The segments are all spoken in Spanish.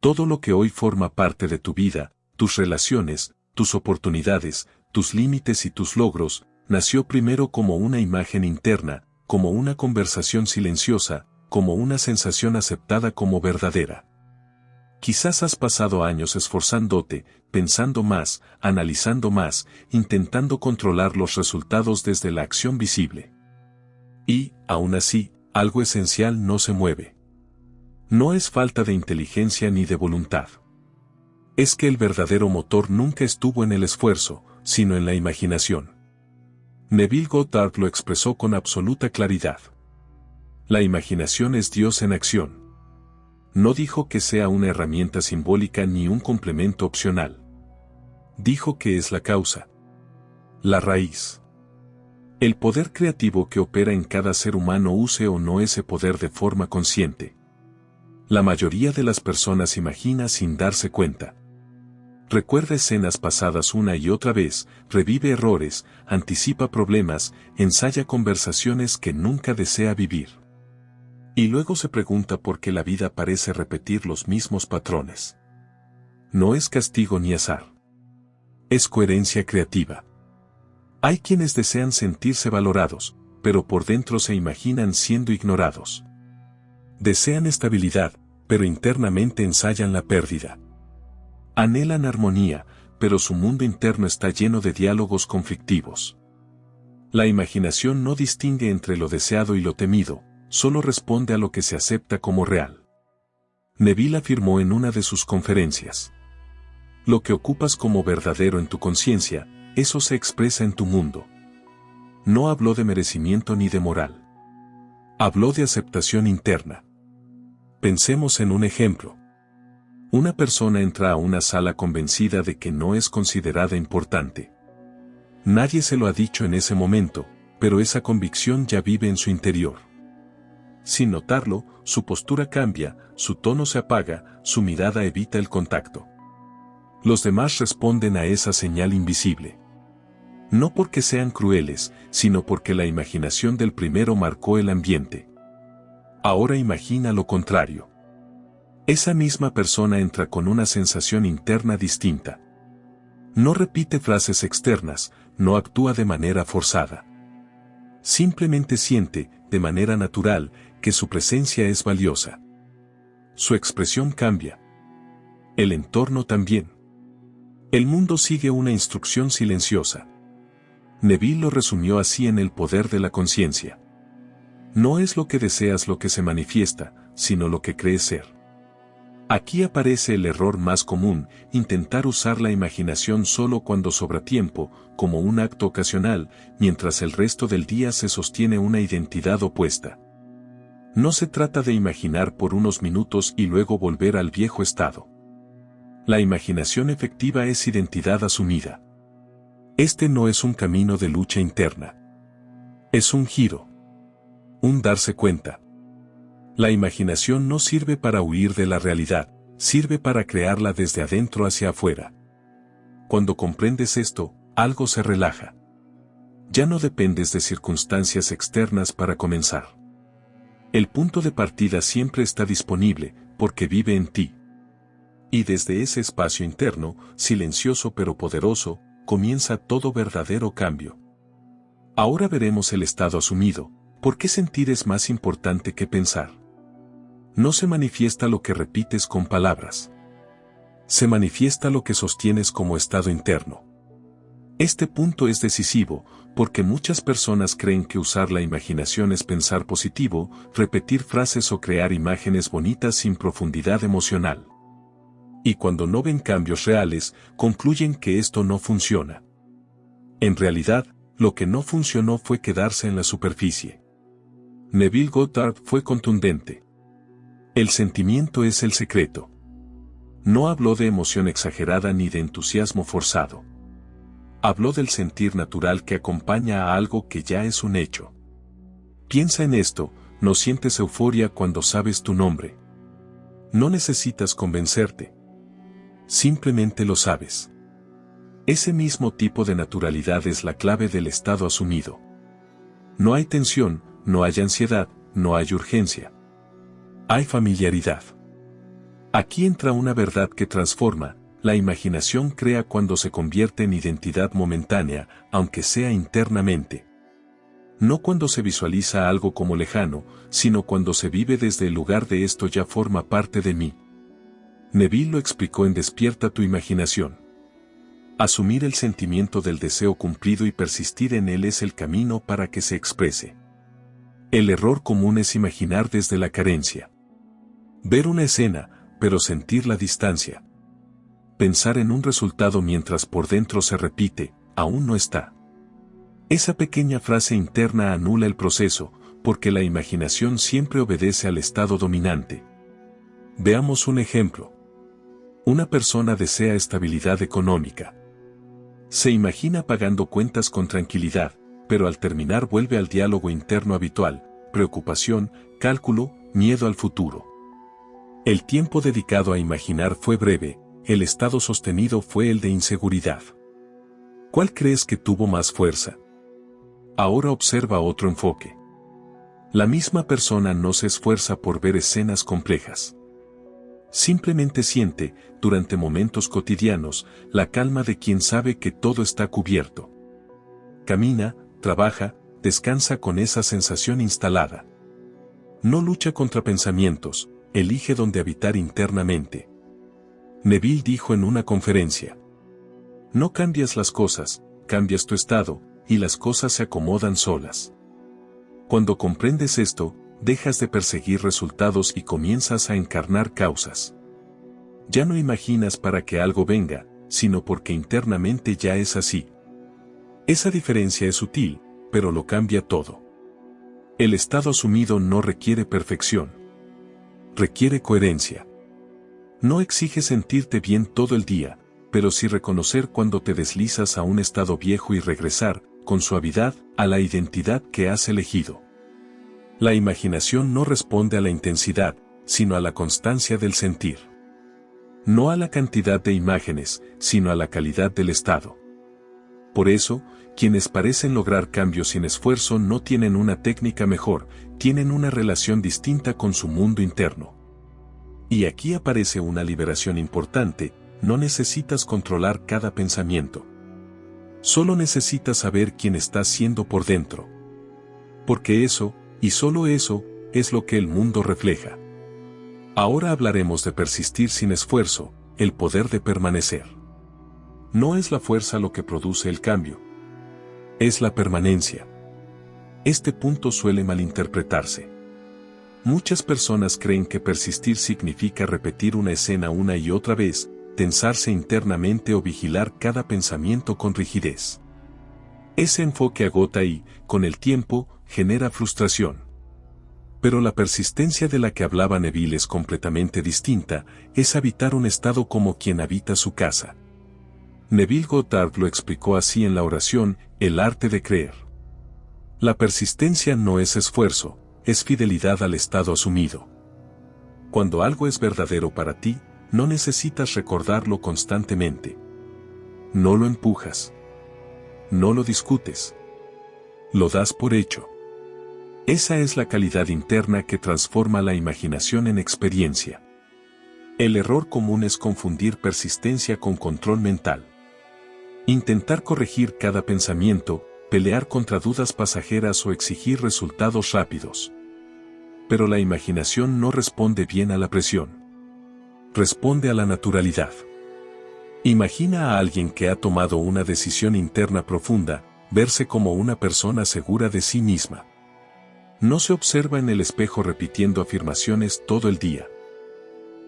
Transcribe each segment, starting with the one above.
Todo lo que hoy forma parte de tu vida, tus relaciones, tus oportunidades, tus límites y tus logros, nació primero como una imagen interna, como una conversación silenciosa, como una sensación aceptada como verdadera. Quizás has pasado años esforzándote, pensando más, analizando más, intentando controlar los resultados desde la acción visible. Y, aún así, algo esencial no se mueve. No es falta de inteligencia ni de voluntad. Es que el verdadero motor nunca estuvo en el esfuerzo, sino en la imaginación. Neville Goddard lo expresó con absoluta claridad. La imaginación es Dios en acción. No dijo que sea una herramienta simbólica ni un complemento opcional. Dijo que es la causa. La raíz. El poder creativo que opera en cada ser humano use o no ese poder de forma consciente. La mayoría de las personas imagina sin darse cuenta. Recuerda escenas pasadas una y otra vez, revive errores, anticipa problemas, ensaya conversaciones que nunca desea vivir. Y luego se pregunta por qué la vida parece repetir los mismos patrones. No es castigo ni azar. Es coherencia creativa. Hay quienes desean sentirse valorados, pero por dentro se imaginan siendo ignorados. Desean estabilidad, pero internamente ensayan la pérdida. Anhelan armonía, pero su mundo interno está lleno de diálogos conflictivos. La imaginación no distingue entre lo deseado y lo temido, solo responde a lo que se acepta como real. Neville afirmó en una de sus conferencias: lo que ocupas como verdadero en tu conciencia, eso se expresa en tu mundo. No habló de merecimiento ni de moral. Habló de aceptación interna. Pensemos en un ejemplo. Una persona entra a una sala convencida de que no es considerada importante. Nadie se lo ha dicho en ese momento, pero esa convicción ya vive en su interior. Sin notarlo, su postura cambia, su tono se apaga, su mirada evita el contacto. Los demás responden a esa señal invisible. No porque sean crueles, sino porque la imaginación del primero marcó el ambiente. Ahora imagina lo contrario. Esa misma persona entra con una sensación interna distinta. No repite frases externas, no actúa de manera forzada. Simplemente siente, de manera natural, que su presencia es valiosa. Su expresión cambia. El entorno también. El mundo sigue una instrucción silenciosa. Neville lo resumió así en El poder de la conciencia. No es lo que deseas lo que se manifiesta, sino lo que crees ser. Aquí aparece el error más común, intentar usar la imaginación solo cuando sobra tiempo, como un acto ocasional, mientras el resto del día se sostiene una identidad opuesta. No se trata de imaginar por unos minutos y luego volver al viejo estado. La imaginación efectiva es identidad asumida. Este no es un camino de lucha interna. Es un giro. Un darse cuenta. La imaginación no sirve para huir de la realidad, sirve para crearla desde adentro hacia afuera. Cuando comprendes esto, algo se relaja. Ya no dependes de circunstancias externas para comenzar. El punto de partida siempre está disponible, porque vive en ti. Y desde ese espacio interno, silencioso pero poderoso, comienza todo verdadero cambio. Ahora veremos el estado asumido. ¿Por qué sentir es más importante que pensar? No se manifiesta lo que repites con palabras. Se manifiesta lo que sostienes como estado interno. Este punto es decisivo, porque muchas personas creen que usar la imaginación es pensar positivo, repetir frases o crear imágenes bonitas sin profundidad emocional. Y cuando no ven cambios reales, concluyen que esto no funciona. En realidad, lo que no funcionó fue quedarse en la superficie. Neville Goddard fue contundente. El sentimiento es el secreto. No habló de emoción exagerada ni de entusiasmo forzado. Habló del sentir natural que acompaña a algo que ya es un hecho. Piensa en esto, no sientes euforia cuando sabes tu nombre. No necesitas convencerte. Simplemente lo sabes. Ese mismo tipo de naturalidad es la clave del estado asumido. No hay tensión, no hay ansiedad, no hay urgencia. Hay familiaridad. Aquí entra una verdad que transforma: la imaginación crea cuando se convierte en identidad momentánea, aunque sea internamente. No cuando se visualiza algo como lejano, sino cuando se vive desde el lugar de esto ya forma parte de mí. Neville lo explicó en Despierta tu imaginación. Asumir el sentimiento del deseo cumplido y persistir en él es el camino para que se exprese. El error común es imaginar desde la carencia. Ver una escena, pero sentir la distancia. Pensar en un resultado mientras por dentro se repite, aún no está. Esa pequeña frase interna anula el proceso, porque la imaginación siempre obedece al estado dominante. Veamos un ejemplo. Una persona desea estabilidad económica. Se imagina pagando cuentas con tranquilidad, pero al terminar vuelve al diálogo interno habitual: preocupación, cálculo, miedo al futuro. El tiempo dedicado a imaginar fue breve, el estado sostenido fue el de inseguridad. ¿Cuál crees que tuvo más fuerza? Ahora observa otro enfoque. La misma persona no se esfuerza por ver escenas complejas. Simplemente siente, durante momentos cotidianos, la calma de quien sabe que todo está cubierto. Camina, trabaja, descansa con esa sensación instalada. No lucha contra pensamientos, elige dónde habitar internamente. Neville dijo en una conferencia: no cambias las cosas, cambias tu estado, y las cosas se acomodan solas. Cuando comprendes esto, dejas de perseguir resultados y comienzas a encarnar causas. Ya no imaginas para que algo venga, sino porque internamente ya es así. Esa diferencia es sutil, pero lo cambia todo. El estado asumido no requiere perfección. Requiere coherencia. No exige sentirte bien todo el día, pero sí reconocer cuando te deslizas a un estado viejo y regresar, con suavidad, a la identidad que has elegido. La imaginación no responde a la intensidad, sino a la constancia del sentir. No a la cantidad de imágenes, sino a la calidad del estado. Por eso, quienes parecen lograr cambios sin esfuerzo no tienen una técnica mejor, tienen una relación distinta con su mundo interno. Y aquí aparece una liberación importante: no necesitas controlar cada pensamiento. Solo necesitas saber quién estás siendo por dentro. Porque eso, y solo eso, es lo que el mundo refleja. Ahora hablaremos de persistir sin esfuerzo, el poder de permanecer. No es la fuerza lo que produce el cambio. Es la permanencia. Este punto suele malinterpretarse. Muchas personas creen que persistir significa repetir una escena una y otra vez, tensarse internamente o vigilar cada pensamiento con rigidez. Ese enfoque agota y, con el tiempo, genera frustración. Pero la persistencia de la que hablaba Neville es completamente distinta: es habitar un estado como quien habita su casa. Neville Goddard lo explicó así en la oración El arte de creer. La persistencia no es esfuerzo, es fidelidad al estado asumido. Cuando algo es verdadero para ti, no necesitas recordarlo constantemente. No lo empujas. No lo discutes. Lo das por hecho. Esa es la calidad interna que transforma la imaginación en experiencia. El error común es confundir persistencia con control mental. Intentar corregir cada pensamiento, pelear contra dudas pasajeras o exigir resultados rápidos. Pero la imaginación no responde bien a la presión. Responde a la naturalidad. Imagina a alguien que ha tomado una decisión interna profunda: verse como una persona segura de sí misma. No se observa en el espejo repitiendo afirmaciones todo el día.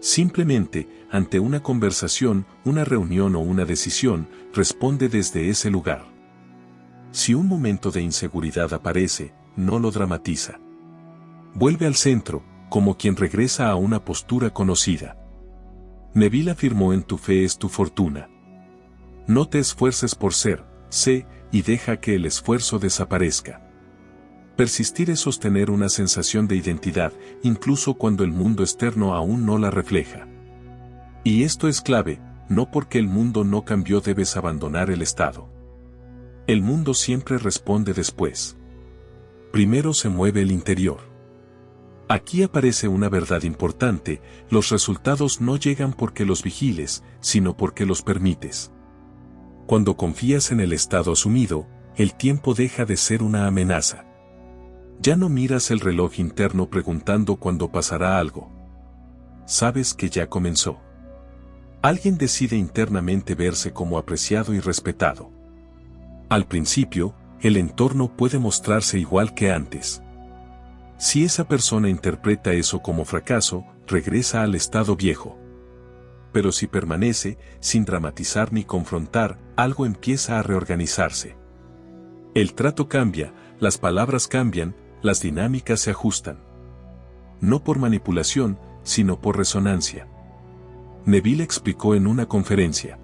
Simplemente, ante una conversación, una reunión o una decisión, responde desde ese lugar. Si un momento de inseguridad aparece, no lo dramatiza. Vuelve al centro, como quien regresa a una postura conocida. Neville afirmó: en tu fe es tu fortuna. No te esfuerces por ser, sé, y deja que el esfuerzo desaparezca. Persistir es sostener una sensación de identidad, incluso cuando el mundo externo aún no la refleja. Y esto es clave: no porque el mundo no cambió debes abandonar el estado. El mundo siempre responde después. Primero se mueve el interior. Aquí aparece una verdad importante: los resultados no llegan porque los vigiles, sino porque los permites. Cuando confías en el estado asumido, el tiempo deja de ser una amenaza. Ya no miras el reloj interno preguntando cuándo pasará algo. Sabes que ya comenzó. Alguien decide internamente verse como apreciado y respetado. Al principio, el entorno puede mostrarse igual que antes. Si esa persona interpreta eso como fracaso, regresa al estado viejo. Pero si permanece, sin dramatizar ni confrontar, algo empieza a reorganizarse. El trato cambia, las palabras cambian, las dinámicas se ajustan. No por manipulación, sino por resonancia. Neville explicó en una conferencia: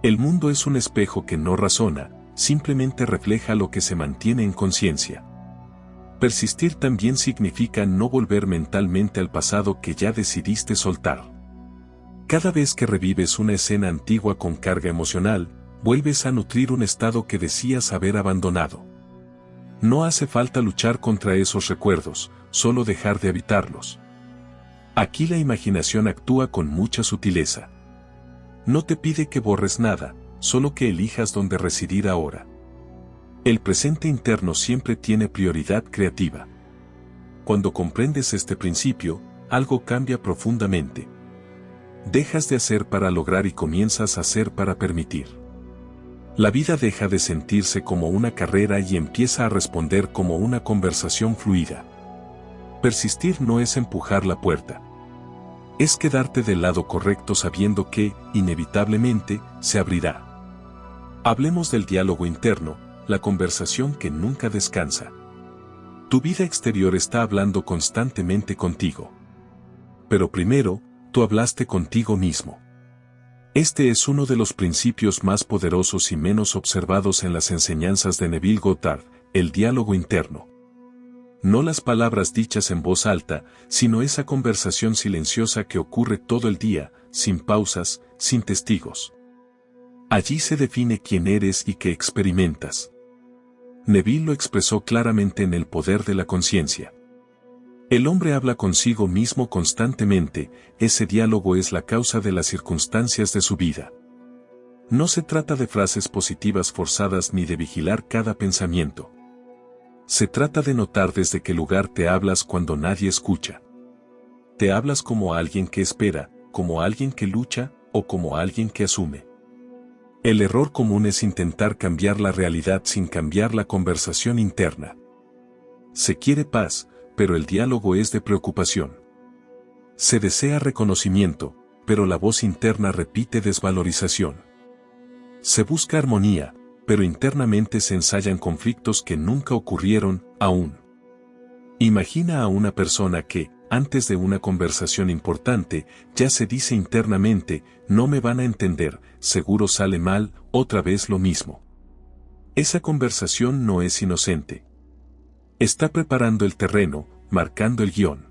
el mundo es un espejo que no razona, simplemente refleja lo que se mantiene en conciencia. Persistir también significa no volver mentalmente al pasado que ya decidiste soltar. Cada vez que revives una escena antigua con carga emocional, vuelves a nutrir un estado que decías haber abandonado. No hace falta luchar contra esos recuerdos, solo dejar de habitarlos. Aquí la imaginación actúa con mucha sutileza. No te pide que borres nada, solo que elijas dónde residir ahora. El presente interno siempre tiene prioridad creativa. Cuando comprendes este principio, algo cambia profundamente. Dejas de hacer para lograr y comienzas a hacer para permitir. La vida deja de sentirse como una carrera y empieza a responder como una conversación fluida. Persistir no es empujar la puerta. Es quedarte del lado correcto sabiendo que, inevitablemente, se abrirá. Hablemos del diálogo interno, la conversación que nunca descansa. Tu vida exterior está hablando constantemente contigo. Pero primero, tú hablaste contigo mismo. Este es uno de los principios más poderosos y menos observados en las enseñanzas de Neville Goddard, el diálogo interno. No las palabras dichas en voz alta, sino esa conversación silenciosa que ocurre todo el día, sin pausas, sin testigos. Allí se define quién eres y qué experimentas. Neville lo expresó claramente en El poder de la conciencia. El hombre habla consigo mismo constantemente, ese diálogo es la causa de las circunstancias de su vida. No se trata de frases positivas forzadas ni de vigilar cada pensamiento. Se trata de notar desde qué lugar te hablas cuando nadie escucha. Te hablas como alguien que espera, como alguien que lucha, o como alguien que asume. El error común es intentar cambiar la realidad sin cambiar la conversación interna. Se quiere paz, pero el diálogo es de preocupación. Se desea reconocimiento, pero la voz interna repite desvalorización. Se busca armonía, pero internamente se ensayan conflictos que nunca ocurrieron, aún. Imagina a una persona que, antes de una conversación importante, ya se dice internamente: no me van a entender, seguro sale mal, otra vez lo mismo. Esa conversación no es inocente. Está preparando el terreno, marcando el guión.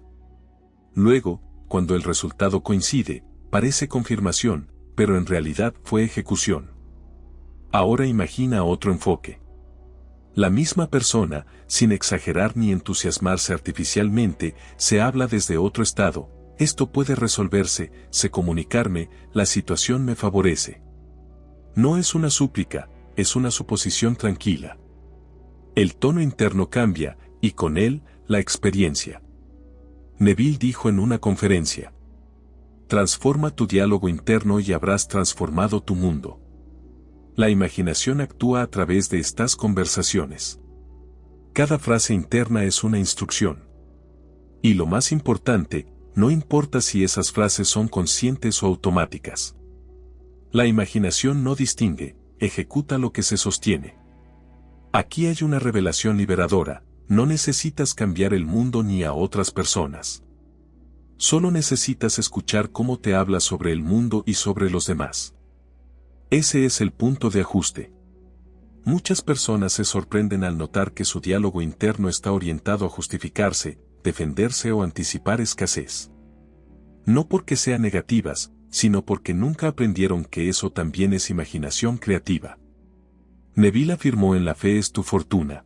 Luego, cuando el resultado coincide, parece confirmación, pero en realidad fue ejecución. Ahora imagina otro enfoque. La misma persona, sin exagerar ni entusiasmarse artificialmente, se habla desde otro estado: esto puede resolverse, sé comunicarme, la situación me favorece. No es una súplica, es una suposición tranquila. El tono interno cambia, y con él, la experiencia. Neville dijo en una conferencia: transforma tu diálogo interno y habrás transformado tu mundo. La imaginación actúa a través de estas conversaciones. Cada frase interna es una instrucción. Y lo más importante, no importa si esas frases son conscientes o automáticas. La imaginación no distingue, ejecuta lo que se sostiene. Aquí hay una revelación liberadora: no necesitas cambiar el mundo ni a otras personas. Solo necesitas escuchar cómo te hablas sobre el mundo y sobre los demás. Ese es el punto de ajuste. Muchas personas se sorprenden al notar que su diálogo interno está orientado a justificarse, defenderse o anticipar escasez. No porque sean negativas, sino porque nunca aprendieron que eso también es imaginación creativa. Neville afirmó: en la fe es tu fortuna.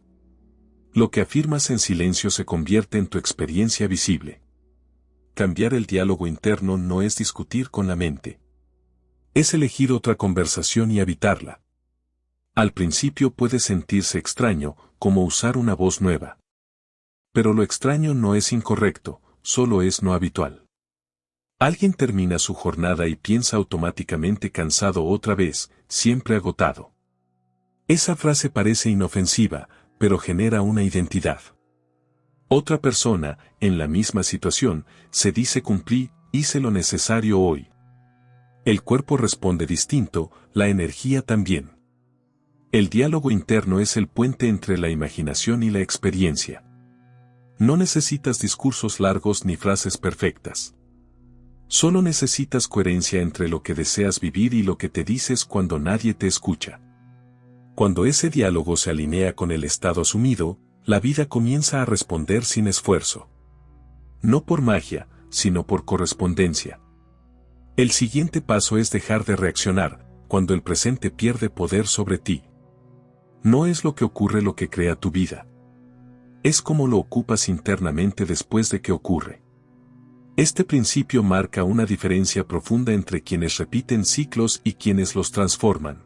Lo que afirmas en silencio se convierte en tu experiencia visible. Cambiar el diálogo interno no es discutir con la mente. Es elegir otra conversación y habitarla. Al principio puede sentirse extraño, como usar una voz nueva. Pero lo extraño no es incorrecto, solo es no habitual. Alguien termina su jornada y piensa automáticamente cansado otra vez, siempre agotado. Esa frase parece inofensiva, pero genera una identidad. Otra persona, en la misma situación, se dice cumplí, hice lo necesario hoy. El cuerpo responde distinto, la energía también. El diálogo interno es el puente entre la imaginación y la experiencia. No necesitas discursos largos ni frases perfectas. Solo necesitas coherencia entre lo que deseas vivir y lo que te dices cuando nadie te escucha. Cuando ese diálogo se alinea con el estado asumido, la vida comienza a responder sin esfuerzo. No por magia, sino por correspondencia. El siguiente paso es dejar de reaccionar, cuando el presente pierde poder sobre ti. No es lo que ocurre lo que crea tu vida. Es como lo ocupas internamente después de que ocurre. Este principio marca una diferencia profunda entre quienes repiten ciclos y quienes los transforman.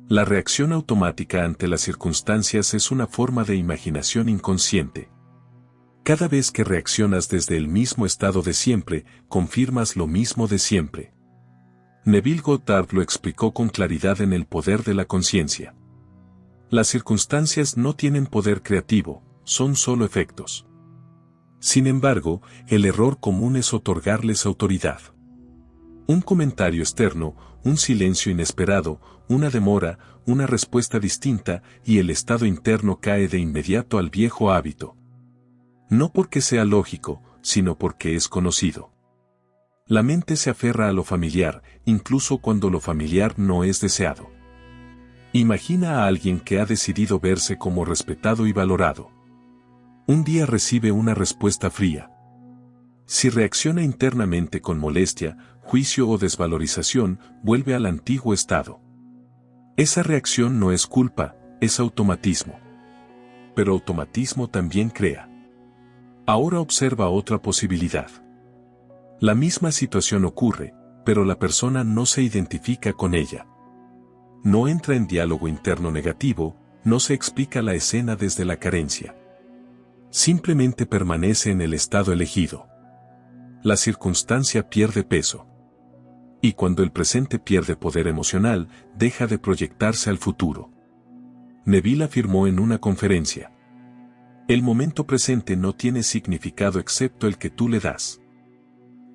La reacción automática ante las circunstancias es una forma de imaginación inconsciente. Cada vez que reaccionas desde el mismo estado de siempre, confirmas lo mismo de siempre. Neville Goddard lo explicó con claridad en El poder de la conciencia. Las circunstancias no tienen poder creativo, son solo efectos. Sin embargo, el error común es otorgarles autoridad. Un comentario externo, un silencio inesperado, una demora, una respuesta distinta, y el estado interno cae de inmediato al viejo hábito. No porque sea lógico, sino porque es conocido. La mente se aferra a lo familiar, incluso cuando lo familiar no es deseado. Imagina a alguien que ha decidido verse como respetado y valorado. Un día recibe una respuesta fría. Si reacciona internamente con molestia, juicio o desvalorización, vuelve al antiguo estado. Esa reacción no es culpa, es automatismo. Pero automatismo también crea. Ahora observa otra posibilidad. La misma situación ocurre, pero la persona no se identifica con ella. No entra en diálogo interno negativo, no se explica la escena desde la carencia. Simplemente permanece en el estado elegido. La circunstancia pierde peso. Y cuando el presente pierde poder emocional, deja de proyectarse al futuro. Neville afirmó en una conferencia: el momento presente no tiene significado excepto el que tú le das.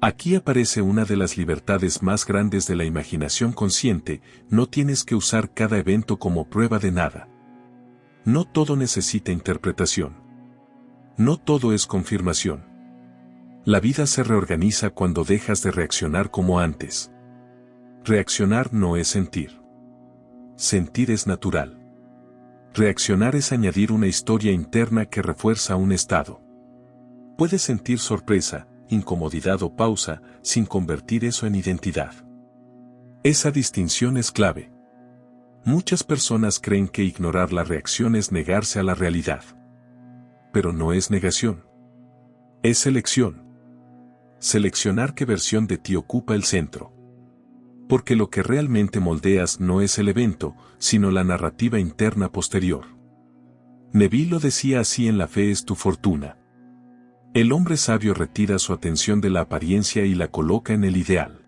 Aquí aparece una de las libertades más grandes de la imaginación consciente: no tienes que usar cada evento como prueba de nada. No todo necesita interpretación. No todo es confirmación. La vida se reorganiza cuando dejas de reaccionar como antes. Reaccionar no es sentir. Sentir es natural. Reaccionar es añadir una historia interna que refuerza un estado. Puedes sentir sorpresa, incomodidad o pausa, sin convertir eso en identidad. Esa distinción es clave. Muchas personas creen que ignorar la reacción es negarse a la realidad. Pero no es negación. Es selección. Seleccionar qué versión de ti ocupa el centro. Porque lo que realmente moldeas no es el evento, sino la narrativa interna posterior. Neville lo decía así en La fe es tu fortuna. El hombre sabio retira su atención de la apariencia y la coloca en el ideal.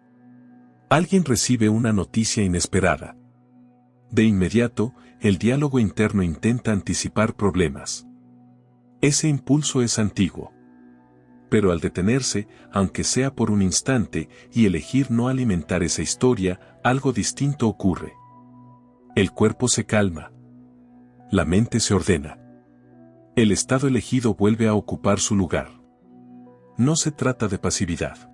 Alguien recibe una noticia inesperada. De inmediato, el diálogo interno intenta anticipar problemas. Ese impulso es antiguo. Pero al detenerse, aunque sea por un instante, y elegir no alimentar esa historia, algo distinto ocurre. El cuerpo se calma. La mente se ordena. El estado elegido vuelve a ocupar su lugar. No se trata de pasividad.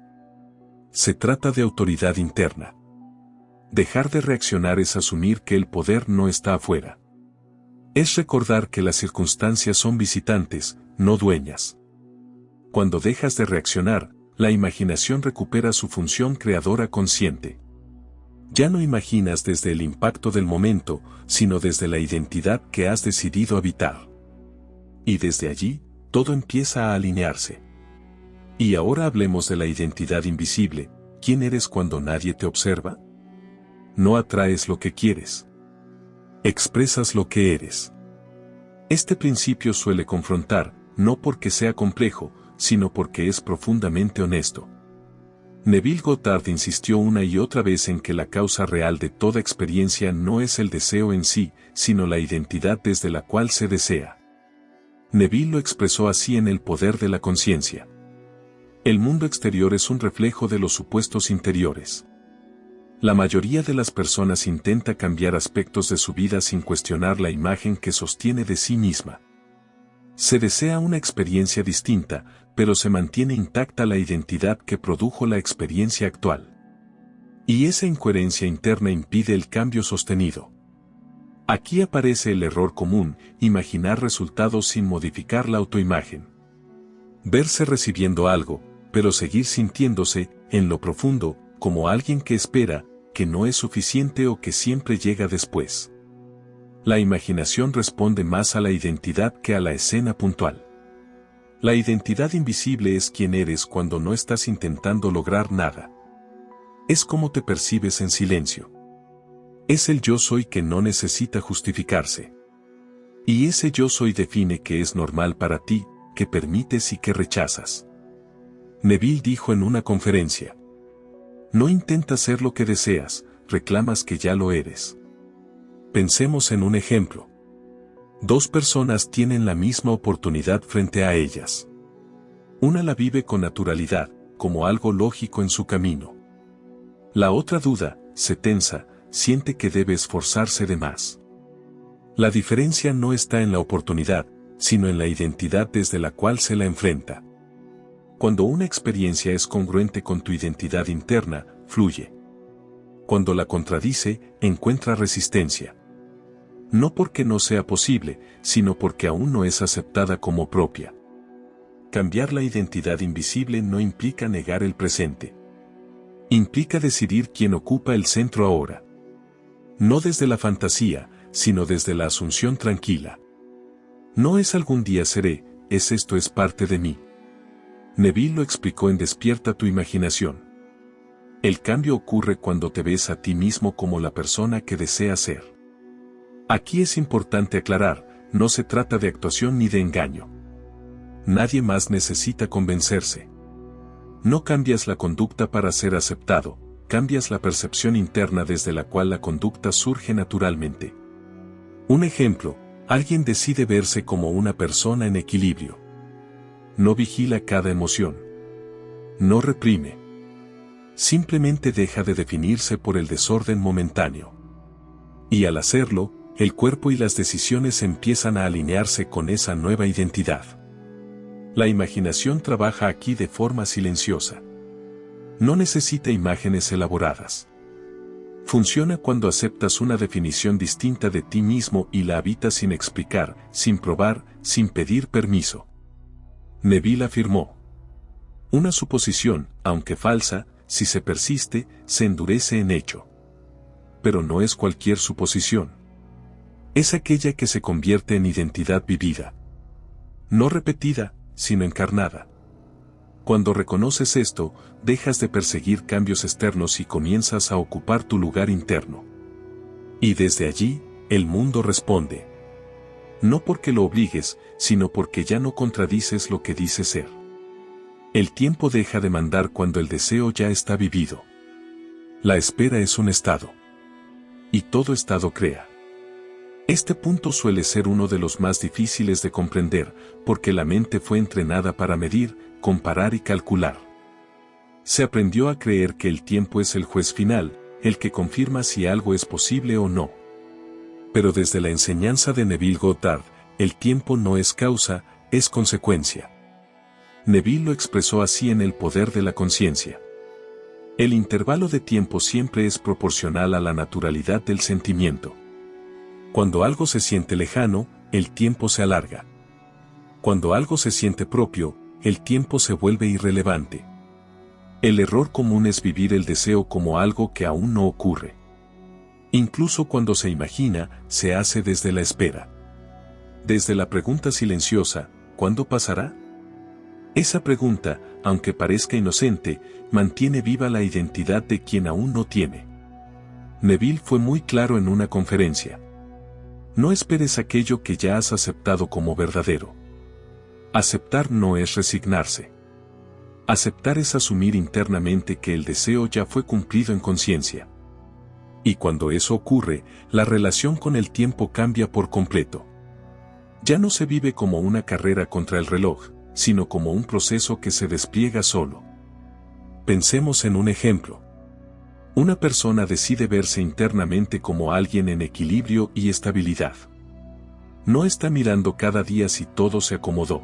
Se trata de autoridad interna. Dejar de reaccionar es asumir que el poder no está afuera. Es recordar que las circunstancias son visitantes, no dueñas. Cuando dejas de reaccionar, la imaginación recupera su función creadora consciente. Ya no imaginas desde el impacto del momento, sino desde la identidad que has decidido habitar. Y desde allí, todo empieza a alinearse. Y ahora hablemos de la identidad invisible. ¿Quién eres cuando nadie te observa? No atraes lo que quieres. Expresas lo que eres. Este principio suele confrontar, no porque sea complejo, sino porque es profundamente honesto. Neville Goddard insistió una y otra vez en que la causa real de toda experiencia no es el deseo en sí, sino la identidad desde la cual se desea. Neville lo expresó así en El poder de la conciencia. El mundo exterior es un reflejo de los supuestos interiores. La mayoría de las personas intenta cambiar aspectos de su vida sin cuestionar la imagen que sostiene de sí misma. Se desea una experiencia distinta, pero se mantiene intacta la identidad que produjo la experiencia actual. Y esa incoherencia interna impide el cambio sostenido. Aquí aparece el error común, imaginar resultados sin modificar la autoimagen. Verse recibiendo algo, pero seguir sintiéndose, en lo profundo, como alguien que espera, que no es suficiente o que siempre llega después. La imaginación responde más a la identidad que a la escena puntual. La identidad invisible es quien eres cuando no estás intentando lograr nada. Es como te percibes en silencio. Es el yo soy que no necesita justificarse. Y ese yo soy define qué es normal para ti, qué permites y qué rechazas. Neville dijo en una conferencia: no intentas ser lo que deseas, reclamas que ya lo eres. Pensemos en un ejemplo. Dos personas tienen la misma oportunidad frente a ellas. Una la vive con naturalidad, como algo lógico en su camino. La otra duda, se tensa, siente que debe esforzarse de más. La diferencia no está en la oportunidad, sino en la identidad desde la cual se la enfrenta. Cuando una experiencia es congruente con tu identidad interna, fluye. Cuando la contradice, encuentra resistencia. No porque no sea posible, sino porque aún no es aceptada como propia. Cambiar la identidad invisible no implica negar el presente. Implica decidir quién ocupa el centro ahora. No desde la fantasía, sino desde la asunción tranquila. No es algún día seré, es esto es parte de mí. Neville lo explicó en Despierta tu imaginación. El cambio ocurre cuando te ves a ti mismo como la persona que deseas ser. Aquí es importante aclarar, no se trata de actuación ni de engaño. Nadie más necesita convencerse. No cambias la conducta para ser aceptado, cambias la percepción interna desde la cual la conducta surge naturalmente. Un ejemplo, alguien decide verse como una persona en equilibrio. No vigila cada emoción. No reprime. Simplemente deja de definirse por el desorden momentáneo. Y al hacerlo, el cuerpo y las decisiones empiezan a alinearse con esa nueva identidad. La imaginación trabaja aquí de forma silenciosa. No necesita imágenes elaboradas. Funciona cuando aceptas una definición distinta de ti mismo y la habitas sin explicar, sin probar, sin pedir permiso. Neville afirmó: una suposición, aunque falsa, si se persiste, se endurece en hecho. Pero no es cualquier suposición. Es aquella que se convierte en identidad vivida. No repetida, sino encarnada. Cuando reconoces esto, dejas de perseguir cambios externos y comienzas a ocupar tu lugar interno. Y desde allí, el mundo responde. No porque lo obligues, sino porque ya no contradices lo que dice ser. El tiempo deja de mandar cuando el deseo ya está vivido. La espera es un estado. Y todo estado crea. Este punto suele ser uno de los más difíciles de comprender, porque la mente fue entrenada para medir, comparar y calcular. Se aprendió a creer que el tiempo es el juez final, el que confirma si algo es posible o no. Pero desde la enseñanza de Neville Goddard, el tiempo no es causa, es consecuencia. Neville lo expresó así en El poder de la conciencia. El intervalo de tiempo siempre es proporcional a la naturalidad del sentimiento. Cuando algo se siente lejano, el tiempo se alarga. Cuando algo se siente propio, el tiempo se vuelve irrelevante. El error común es vivir el deseo como algo que aún no ocurre. Incluso cuando se imagina, se hace desde la espera. Desde la pregunta silenciosa, ¿cuándo pasará? Esa pregunta, aunque parezca inocente, mantiene viva la identidad de quien aún no tiene. Neville fue muy claro en una conferencia. No esperes aquello que ya has aceptado como verdadero. Aceptar no es resignarse. Aceptar es asumir internamente que el deseo ya fue cumplido en conciencia. Y cuando eso ocurre, la relación con el tiempo cambia por completo. Ya no se vive como una carrera contra el reloj, sino como un proceso que se despliega solo. Pensemos en un ejemplo. Una persona decide verse internamente como alguien en equilibrio y estabilidad. No está mirando cada día si todo se acomodó.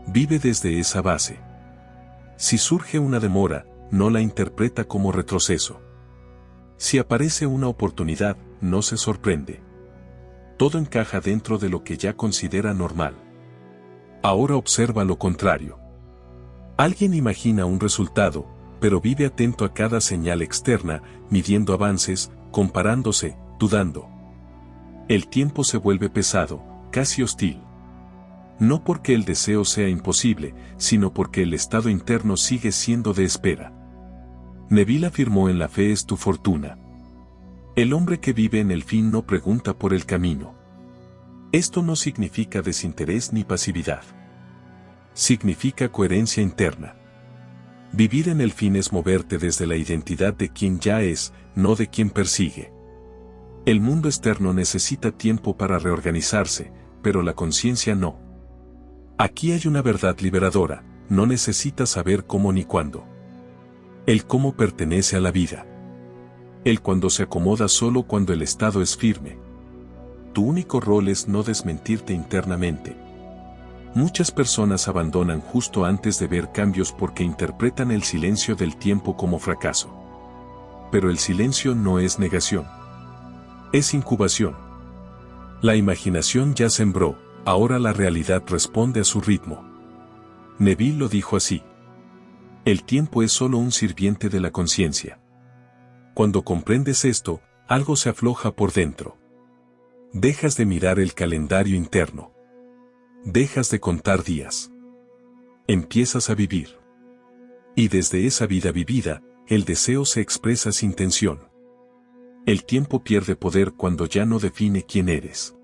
Vive desde esa base. Si surge una demora, no la interpreta como retroceso. Si aparece una oportunidad, no se sorprende. Todo encaja dentro de lo que ya considera normal. Ahora observa lo contrario. Alguien imagina un resultado, pero vive atento a cada señal externa, midiendo avances, comparándose, dudando. El tiempo se vuelve pesado, casi hostil. No porque el deseo sea imposible, sino porque el estado interno sigue siendo de espera. Neville afirmó: en la fe es tu fortuna. El hombre que vive en el fin no pregunta por el camino. Esto no significa desinterés ni pasividad. Significa coherencia interna. Vivir en el fin es moverte desde la identidad de quien ya es, no de quien persigue. El mundo externo necesita tiempo para reorganizarse, pero la conciencia no. Aquí hay una verdad liberadora: no necesitas saber cómo ni cuándo. El cómo pertenece a la vida. El cuándo se acomoda solo cuando el estado es firme. Tu único rol es no desmentirte internamente. Muchas personas abandonan justo antes de ver cambios porque interpretan el silencio del tiempo como fracaso. Pero el silencio no es negación. Es incubación. La imaginación ya sembró, ahora la realidad responde a su ritmo. Neville lo dijo así. El tiempo es solo un sirviente de la conciencia. Cuando comprendes esto, algo se afloja por dentro. Dejas de mirar el calendario interno. Dejas de contar días. Empiezas a vivir. Y desde esa vida vivida, el deseo se expresa sin tensión. El tiempo pierde poder cuando ya no define quién eres.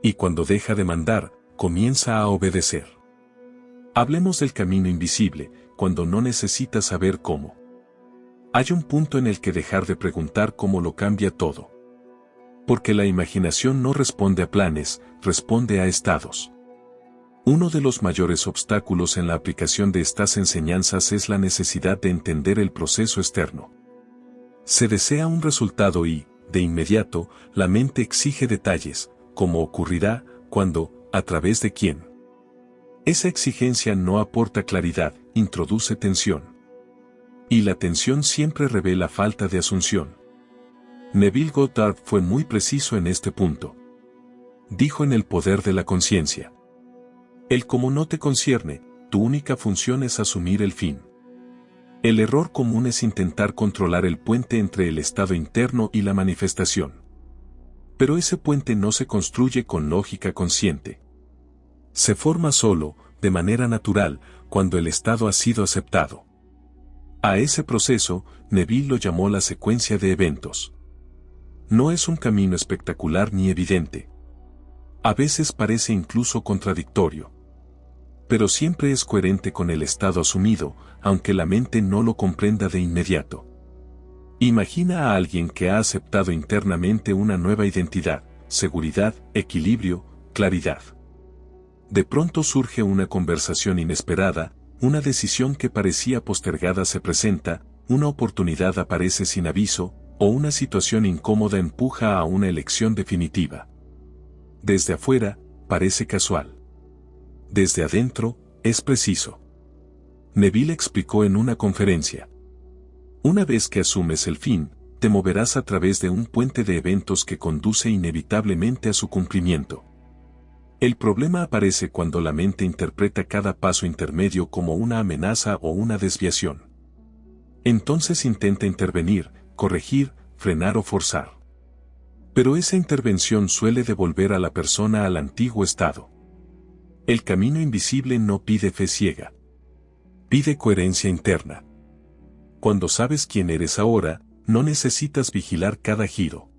Y cuando deja de mandar, comienza a obedecer. Hablemos del camino invisible, cuando no necesitas saber cómo. Hay un punto en el que dejar de preguntar cómo lo cambia todo. Porque la imaginación no responde a planes, responde a estados. Uno de los mayores obstáculos en la aplicación de estas enseñanzas es la necesidad de entender el proceso externo. Se desea un resultado y, de inmediato, la mente exige detalles: cómo ocurrirá, cuándo, a través de quién. Esa exigencia no aporta claridad, introduce tensión. Y la tensión siempre revela falta de asunción. Neville Goddard fue muy preciso en este punto. Dijo en El poder de la conciencia: el cómo no te concierne, tu única función es asumir el fin. El error común es intentar controlar el puente entre el estado interno y la manifestación. Pero ese puente no se construye con lógica consciente. Se forma solo, de manera natural, cuando el estado ha sido aceptado. A ese proceso, Neville lo llamó la secuencia de eventos. No es un camino espectacular ni evidente. A veces parece incluso contradictorio. Pero siempre es coherente con el estado asumido, aunque la mente no lo comprenda de inmediato. Imagina a alguien que ha aceptado internamente una nueva identidad, seguridad, equilibrio, claridad. De pronto surge una conversación inesperada, una decisión que parecía postergada se presenta, una oportunidad aparece sin aviso, o una situación incómoda empuja a una elección definitiva. Desde afuera, parece casual. Desde adentro, es preciso. Neville explicó en una conferencia: una vez que asumes el fin, te moverás a través de un puente de eventos que conduce inevitablemente a su cumplimiento. El problema aparece cuando la mente interpreta cada paso intermedio como una amenaza o una desviación. Entonces intenta intervenir, corregir, frenar o forzar. Pero esa intervención suele devolver a la persona al antiguo estado. El camino invisible no pide fe ciega. Pide coherencia interna. Cuando sabes quién eres ahora, no necesitas vigilar cada giro.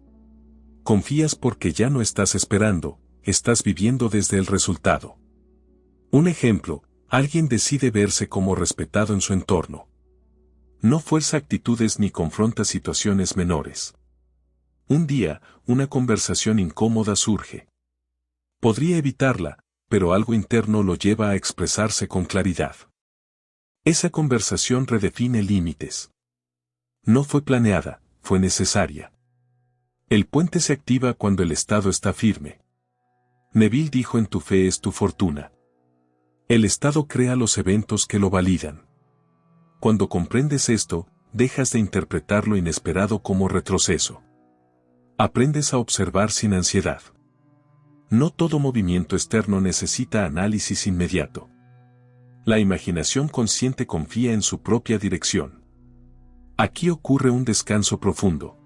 Confías porque ya no estás esperando, estás viviendo desde el resultado. Un ejemplo, alguien decide verse como respetado en su entorno. No fuerza actitudes ni confronta situaciones menores. Un día, una conversación incómoda surge. Podría evitarla, pero algo interno lo lleva a expresarse con claridad. Esa conversación redefine límites. No fue planeada, fue necesaria. El puente se activa cuando el estado está firme. Neville dijo: en tu fe es tu fortuna. El estado crea los eventos que lo validan. Cuando comprendes esto, dejas de interpretar lo inesperado como retroceso. Aprendes a observar sin ansiedad. No todo movimiento externo necesita análisis inmediato. La imaginación consciente confía en su propia dirección. Aquí ocurre un descanso profundo.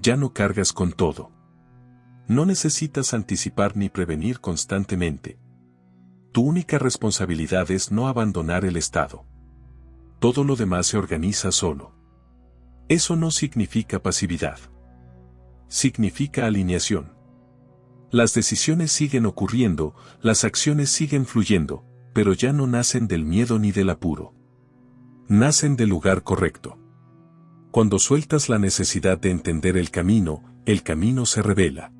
Ya no cargas con todo. No necesitas anticipar ni prevenir constantemente. Tu única responsabilidad es no abandonar el estado. Todo lo demás se organiza solo. Eso no significa pasividad. Significa alineación. Las decisiones siguen ocurriendo, las acciones siguen fluyendo, pero ya no nacen del miedo ni del apuro. Nacen del lugar correcto. Cuando sueltas la necesidad de entender el camino se revela.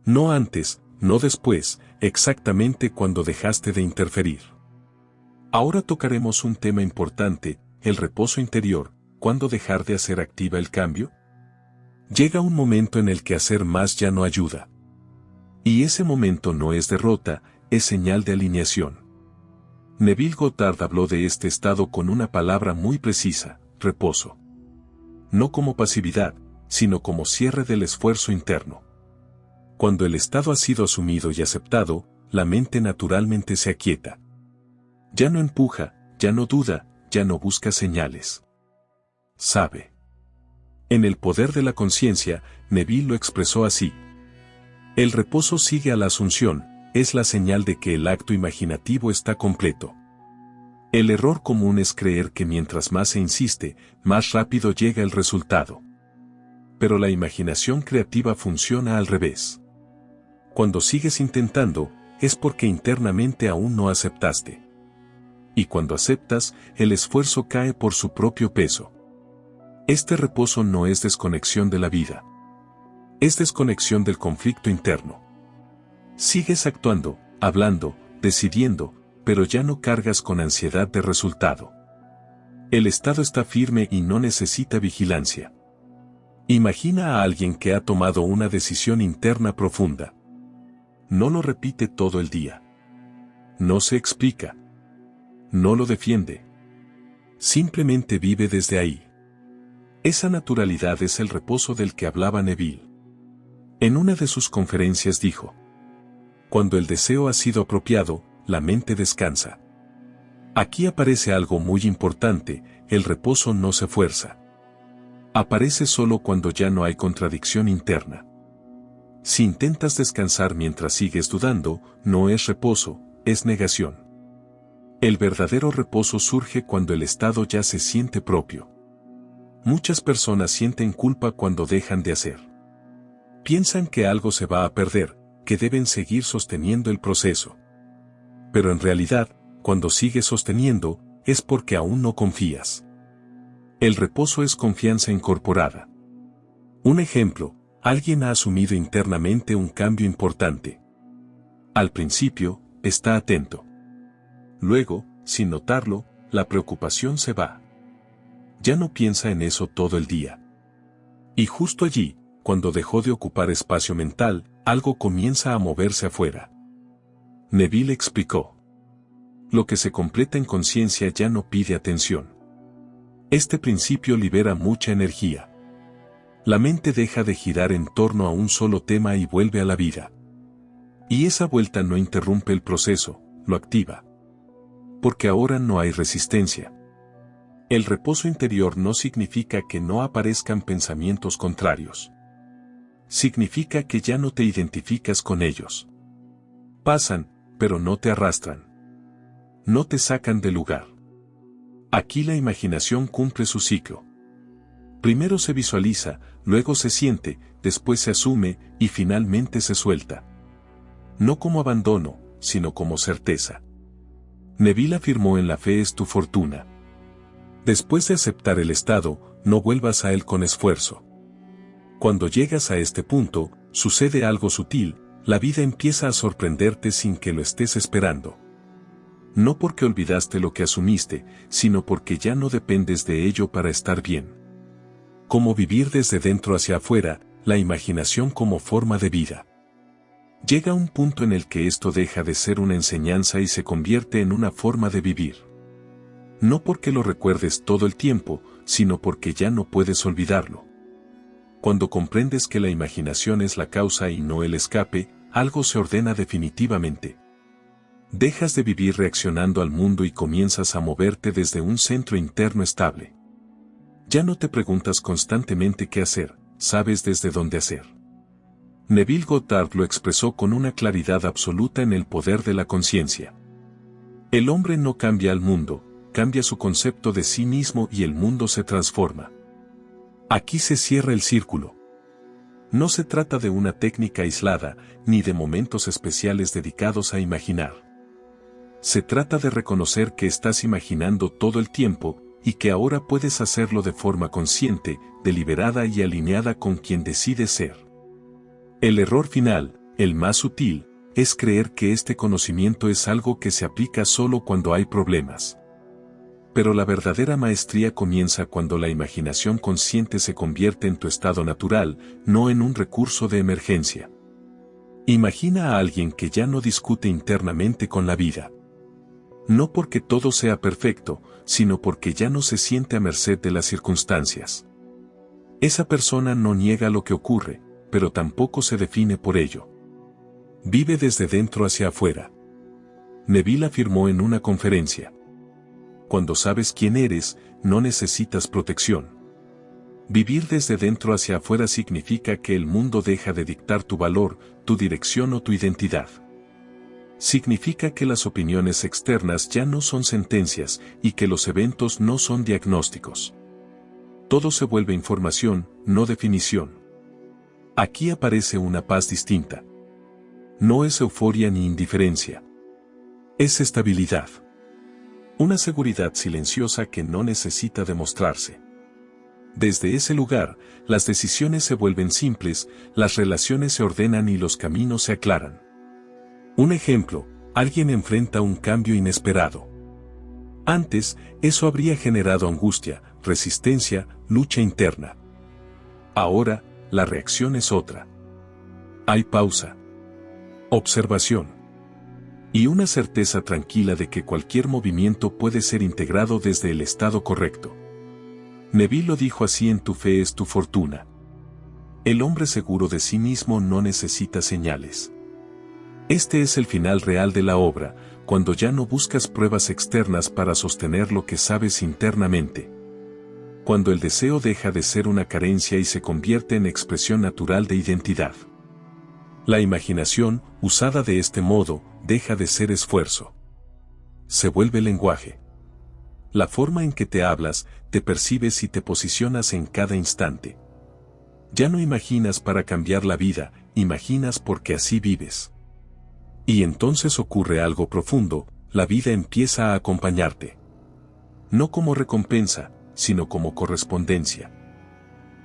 No antes, no después, exactamente cuando dejaste de interferir. Ahora tocaremos un tema importante, el reposo interior. ¿Cuándo dejar de hacer activa el cambio? Llega un momento en el que hacer más ya no ayuda. Y ese momento no es derrota, es señal de alineación. Neville Goddard habló de este estado con una palabra muy precisa: reposo. No como pasividad, sino como cierre del esfuerzo interno. Cuando el estado ha sido asumido y aceptado, la mente naturalmente se aquieta. Ya no empuja, ya no duda, ya no busca señales. Sabe. En El poder de la conciencia, Neville lo expresó así: el reposo sigue a la asunción, es la señal de que el acto imaginativo está completo. El error común es creer que mientras más se insiste, más rápido llega el resultado. Pero la imaginación creativa funciona al revés. Cuando sigues intentando, es porque internamente aún no aceptaste. Y cuando aceptas, el esfuerzo cae por su propio peso. Este reposo no es desconexión de la vida. Es desconexión del conflicto interno. Sigues actuando, hablando, decidiendo, pero ya no cargas con ansiedad de resultado. El estado está firme y no necesita vigilancia. Imagina a alguien que ha tomado una decisión interna profunda. No lo repite todo el día. No se explica. No lo defiende. Simplemente vive desde ahí. Esa naturalidad es el reposo del que hablaba Neville. En una de sus conferencias dijo: cuando el deseo ha sido apropiado, la mente descansa. Aquí aparece algo muy importante: el reposo no se fuerza. Aparece solo cuando ya no hay contradicción interna. Si intentas descansar mientras sigues dudando, no es reposo, es negación. El verdadero reposo surge cuando el estado ya se siente propio. Muchas personas sienten culpa cuando dejan de hacer. Piensan que algo se va a perder, que deben seguir sosteniendo el proceso. Pero en realidad, cuando sigues sosteniendo, es porque aún no confías. El reposo es confianza incorporada. Un ejemplo: alguien ha asumido internamente un cambio importante. Al principio, está atento. Luego, sin notarlo, la preocupación se va. Ya no piensa en eso todo el día. Y justo allí, cuando dejó de ocupar espacio mental, algo comienza a moverse afuera. Neville explicó: lo que se completa en conciencia ya no pide atención. Este principio libera mucha energía. La mente deja de girar en torno a un solo tema y vuelve a la vida. Y esa vuelta no interrumpe el proceso, lo activa. Porque ahora no hay resistencia. El reposo interior no significa que no aparezcan pensamientos contrarios. significa que ya no te identificas con ellos. Pasan, pero no te arrastran. No te sacan del lugar. Aquí la imaginación cumple su ciclo. Primero se visualiza, luego se siente, después se asume y finalmente se suelta. No como abandono, sino como certeza. Neville afirmó: en la fe es tu fortuna. Después de aceptar el estado, no vuelvas a él con esfuerzo. Cuando llegas a este punto, sucede algo sutil, la vida empieza a sorprenderte sin que lo estés esperando. No porque olvidaste lo que asumiste, sino porque ya no dependes de ello para estar bien. Como vivir desde dentro hacia afuera, la imaginación como forma de vida. Llega un punto en el que esto deja de ser una enseñanza y se convierte en una forma de vivir. No porque lo recuerdes todo el tiempo, sino porque ya no puedes olvidarlo. Cuando comprendes que la imaginación es la causa y no el escape, algo se ordena definitivamente. Dejas de vivir reaccionando al mundo y comienzas a moverte desde un centro interno estable. Ya no te preguntas constantemente qué hacer, sabes desde dónde hacer. Neville Goddard lo expresó con una claridad absoluta en El poder de la conciencia. El hombre no cambia al mundo, cambia su concepto de sí mismo y el mundo se transforma. Aquí se cierra el círculo. No se trata de una técnica aislada, ni de momentos especiales dedicados a imaginar. Se trata de reconocer que estás imaginando todo el tiempo, y que ahora puedes hacerlo de forma consciente, deliberada y alineada con quien decides ser. El error final, el más sutil, es creer que este conocimiento es algo que se aplica solo cuando hay problemas. Pero la verdadera maestría comienza cuando la imaginación consciente se convierte en tu estado natural, no en un recurso de emergencia. Imagina a alguien que ya no discute internamente con la vida. No porque todo sea perfecto, sino porque ya no se siente a merced de las circunstancias. Esa persona no niega lo que ocurre, pero tampoco se define por ello. Vive desde dentro hacia afuera. Neville afirmó en una conferencia: cuando sabes quién eres, no necesitas protección. Vivir desde dentro hacia afuera significa que el mundo deja de dictar tu valor, tu dirección o tu identidad. Significa que las opiniones externas ya no son sentencias y que los eventos no son diagnósticos. Todo se vuelve información, no definición. Aquí aparece una paz distinta. No es euforia ni indiferencia. Es estabilidad. Una seguridad silenciosa que no necesita demostrarse. Desde ese lugar, las decisiones se vuelven simples, las relaciones se ordenan y los caminos se aclaran. Un ejemplo: alguien enfrenta un cambio inesperado. Antes, eso habría generado angustia, resistencia, lucha interna. Ahora, la reacción es otra. Hay pausa, observación y una certeza tranquila de que cualquier movimiento puede ser integrado desde el estado correcto. Neville lo dijo así en Tu fe es tu fortuna. El hombre seguro de sí mismo no necesita señales. Este es el final real de la obra, cuando ya no buscas pruebas externas para sostener lo que sabes internamente. Cuando el deseo deja de ser una carencia y se convierte en expresión natural de identidad. La imaginación, usada de este modo, deja de ser esfuerzo. Se vuelve lenguaje. La forma en que te hablas, te percibes y te posicionas en cada instante. Ya no imaginas para cambiar la vida, imaginas porque así vives. Y entonces ocurre algo profundo, la vida empieza a acompañarte. No como recompensa, sino como correspondencia.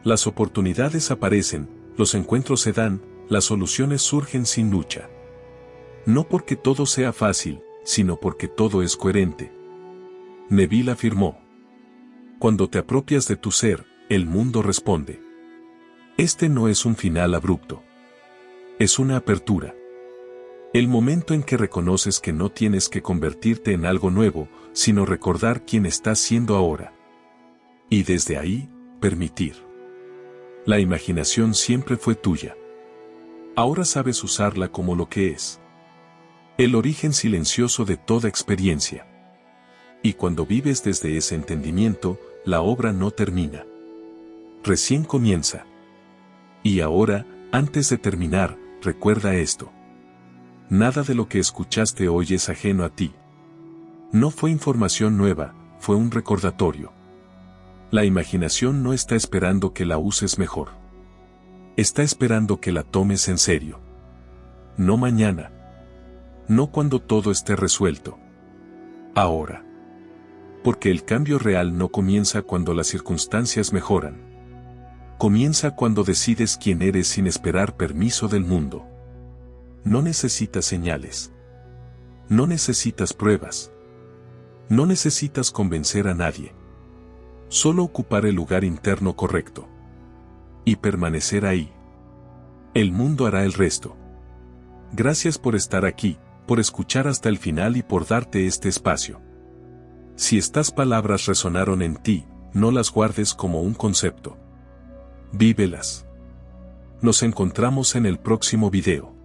Las oportunidades aparecen, los encuentros se dan, las soluciones surgen sin lucha. No porque todo sea fácil, sino porque todo es coherente. Neville afirmó: cuando te apropias de tu ser, el mundo responde. Este no es un final abrupto. Es una apertura. El momento en que reconoces que no tienes que convertirte en algo nuevo, sino recordar quién estás siendo ahora. Y desde ahí, permitir. La imaginación siempre fue tuya. Ahora sabes usarla como lo que es. El origen silencioso de toda experiencia. Y cuando vives desde ese entendimiento, la obra no termina. Recién comienza. Y ahora, Antes de terminar, recuerda esto. Nada de lo que escuchaste hoy es ajeno a ti. No fue información nueva, fue un recordatorio. La imaginación no está esperando que la uses mejor. Está esperando que la tomes en serio. No mañana. No cuando todo esté resuelto. Ahora. Porque el cambio real no comienza cuando las circunstancias mejoran. Comienza cuando decides quién eres sin esperar permiso del mundo. No necesitas señales. No necesitas pruebas. No necesitas convencer a nadie. Solo ocupar el lugar interno correcto. Y permanecer ahí. El mundo hará el resto. Gracias por estar aquí, por escuchar hasta el final y por darte este espacio. Si estas palabras resonaron en ti, no las guardes como un concepto. Vívelas. Nos encontramos en el próximo video.